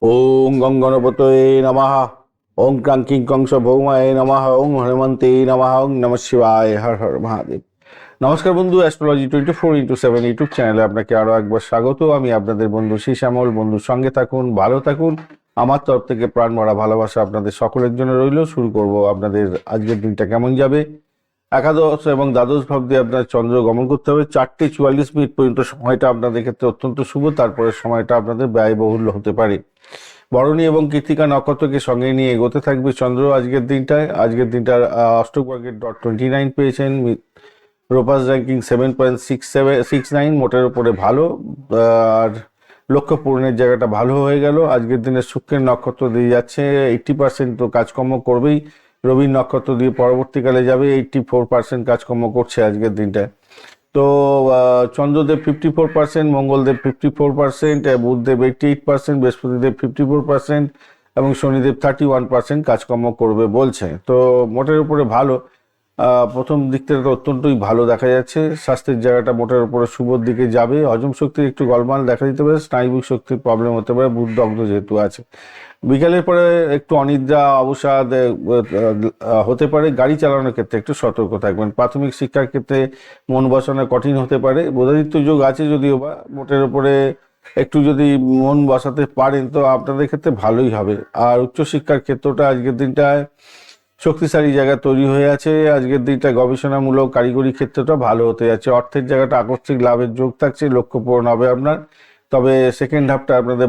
ওং গং গণপতয়ে নমঃ। ওং ক্রাং কিং কংস ভৌমায় নমঃ। ওং হনুমন্তে নমঃ। ওং নমঃ শিবায়। হর হর মহাদেব। নমস্কার বন্ধু, অ্যাস্ট্রোলজি 24x7 ইউটিউব চ্যানেলে আপনাকে আরও একবার স্বাগত। আমি আপনাদের বন্ধু শ্যামল। বন্ধুর সঙ্গে থাকুন, ভালো থাকুন। আমার তরফ থেকে প্রাণ ভরা ভালোবাসা আপনাদের সকলের জন্য রইল। শুরু করব আপনাদের আজকের দিনটা কেমন যাবে। একাদশ এবং দ্বাদশ ভাব দিয়ে আপনার চন্দ্র গমন করতে হবে। 4:44 পর্যন্ত সময়টা আপনাদের ক্ষেত্রে অত্যন্ত শুভ। তারপরে সময়টা আপনাদের ব্যয়বহুল হতে পারে। ভরণী এবং কৃত্তিকা নক্ষত্রকে সঙ্গে নিয়ে এগোতে থাকবে চন্দ্র আজকের দিনটায়। আজকের দিনটার অষ্টকবর্গের .29 পেয়েছেন। রোপাস র্যাঙ্কিং 7.6769, মোটের উপরে ভালো। আর লক্ষ্য পূরণের জায়গাটা ভালো হয়ে গেল। আজকের দিনে শুক্রের নক্ষত্র দিয়ে যাচ্ছে, 80% তো কাজকর্ম করবেই। রবির নক্ষত্র দিয়ে পরবর্তীকালে যাবে, 84% কাজকর্ম করছে আজকের দিনটায়। তো চন্দ্রদেব 54%, মঙ্গলদেব 54%, বুধদেব 88%, বৃহস্পতিদেব 54% এবং শনিদেব 31% কাজকর্ম করবে বলছে। তো মোটের উপরে ভালো। প্রথম দিক থেকে তো অত্যন্তই ভালো দেখা যাচ্ছে। স্বাস্থ্যের জায়গাটা মোটের উপরে শুভর দিকে যাবে। হজম শক্তির একটু গলমাল দেখা দিতে পারে, স্নায়বিক শক্তির প্রবলেম হতে পারে, বুধ দগ্ধ যেহেতু আছে। বিকালের পরে একটু অনিদ্রা অবসাদ হতে পারে। গাড়ি চালানোর ক্ষেত্রে একটু সতর্ক থাকবেন। প্রাথমিক শিক্ষার ক্ষেত্রে মন বসানো কঠিন হতে পারে। বোধাদিত্য যোগ আছে যদিও বা, মোটের উপরে একটু যদি মন বসাতে পারেন তো আপনাদের ক্ষেত্রে ভালোই হবে। আর উচ্চশিক্ষার ক্ষেত্রটা আজকের দিনটায় শক্তিশালী জায়গা তৈরি হয়ে আছে। আজকের দিনটা গবেষণামূলক কারিগরি ক্ষেত্রটা ভালো হতে যাচ্ছে। অর্থের জায়গাটা আকস্মিক লাভের যোগ থাকছে, লক্ষ্য পূরণ হবে আপনার। তবে সেকেন্ড হাফটা আপনাদের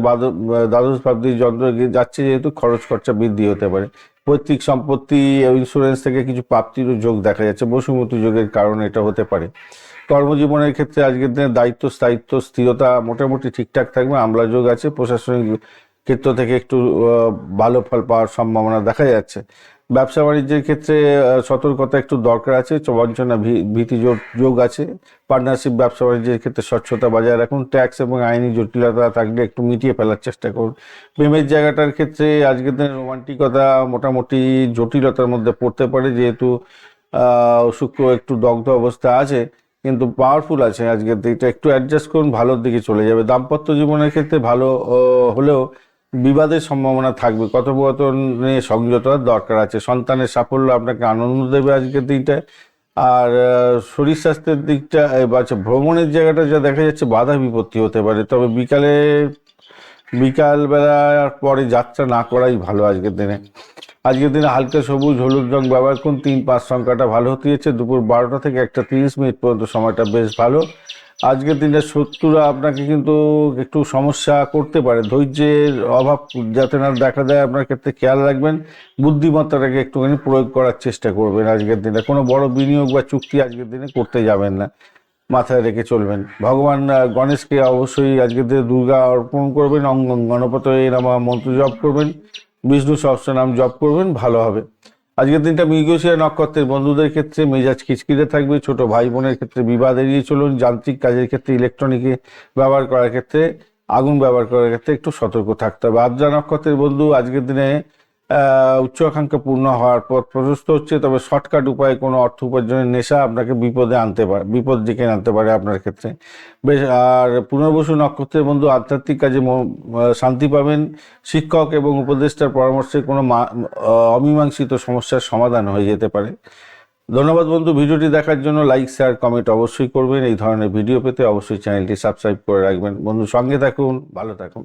দ্বাদশ ভাব দিয়ে যন্ত্র যাচ্ছে যেহেতু খরচ খরচা বৃদ্ধি হতে পারে। পৈতৃক সম্পত্তি, ইন্স্যুরেন্স থেকে কিছু প্রাপ্তিরও যোগ দেখা যাচ্ছে। বসুমতী যোগের কারণে এটা হতে পারে। কর্মজীবনের ক্ষেত্রে আজকের দিনে দায়িত্ব স্থায়িত্ব স্থিরতা মোটামুটি ঠিকঠাক থাকবে। আমলা যোগ আছে, প্রশাসনিক ক্ষেত্র থেকে একটু ভালো ফল পাওয়ার সম্ভাবনা দেখা যাচ্ছে। ব্যবসা বাণিজ্যের ক্ষেত্রে সতর্কতা একটু দরকার আছে। বঞ্চনা ভীতি যোগ আছে। পার্টনারশিপ ব্যবসা বাণিজ্যের ক্ষেত্রে স্বচ্ছতা বজায় রাখুন। ট্যাক্স এবং আইনি জটিলতা থাকলে একটু মিটিয়ে ফেলার চেষ্টা করুন। প্রেমের জায়গাটার ক্ষেত্রে আজকের দিনে রোমান্টিকতা মোটামুটি জটিলতার মধ্যে পড়তে পারে, যেহেতু শুক্র একটু দগ্ধ অবস্থা আছে, কিন্তু পাওয়ারফুল আছে আজকের দিকটা। একটু অ্যাডজাস্ট করুন, ভালোর দিকে চলে যাবে। দাম্পত্য জীবনের ক্ষেত্রে ভালো হলেও বিবাদের সম্ভাবনা থাকবে। কথোপকথনে সংযততার দরকার আছে। সন্তানের সাফল্য আপনাকে আনন্দ দেবে আজকের দিনটায়। আর শরীর স্বাস্থ্যের দিকটা আচ্ছা, ভ্রমণের জায়গাটা যা দেখা যাচ্ছে বাধা বিপত্তি হতে পারে। তবে বিকালবেলার পরে যাত্রা না করাই ভালো আজকের দিনে। আজকের দিনে হালকা সবুজ হলুদ রং ব্যবহার করুন। 3-5 সংখ্যাটা ভালো হতে যাচ্ছে। দুপুর 12টা থেকে 1:30 পর্যন্ত সময়টা বেশ ভালো। আজকের দিনে শত্রুরা আপনাকে কিন্তু একটু সমস্যা করতে পারে। ধৈর্যের অভাব যাতে না দেখা দেয় আপনার ক্ষেত্রে খেয়াল রাখবেন। বুদ্ধিমত্তাটাকে একটুখানি প্রয়োগ করার চেষ্টা করবেন আজকের দিনে। কোনো বড় বিনিয়োগ বা চুক্তি আজকের দিনে করতে যাবেন না, মাথায় রেখে চলবেন। ভগবান গণেশকে অবশ্যই আজকের দিনে দুর্গা অর্পণ করবেন। গণপতয়ে নমঃ মন্ত্র জপ করবেন। বিষ্ণু সহস্রনাম জপ করবেন, ভালো হবে। আজকের দিনটা মৃগশিরা নক্ষত্রের বন্ধুদের ক্ষেত্রে মেজাজ খিচখিচে থাকবে। ছোট ভাই বোনের ক্ষেত্রে বিবাদ এড়িয়ে চলুন। যান্ত্রিক কাজের ক্ষেত্রে, ইলেকট্রনিকে ব্যবহার করার ক্ষেত্রে, আগুন ব্যবহার করার ক্ষেত্রে একটু সতর্ক থাকতে হবে। আদ্রা নক্ষত্রের বন্ধু আজকের দিনে উচ্চ আকাঙ্ক্ষা পূর্ণ হওয়ার পথ প্রশস্ত হচ্ছে। তবে শর্টকাট উপায়ে কোনো অর্থ উপার্জনের নেশা আপনাকে বিপদ ডেকে আনতে পারে আপনার ক্ষেত্রে বেশ। আর পুনর্বসু নক্ষত্রের বন্ধু আধ্যাত্মিক কাজে শান্তি পাবেন। শিক্ষক এবং উপদেষ্টার পরামর্শে কোনো অমীমাংসিত সমস্যার সমাধান হয়ে যেতে পারে। ধন্যবাদ বন্ধু, ভিডিওটি দেখার জন্য। লাইক শেয়ার কমেন্ট অবশ্যই করবেন। এই ধরনের ভিডিও পেতে অবশ্যই চ্যানেলটি সাবস্ক্রাইব করে রাখবেন। বন্ধু সঙ্গে থাকুন, ভালো থাকুন।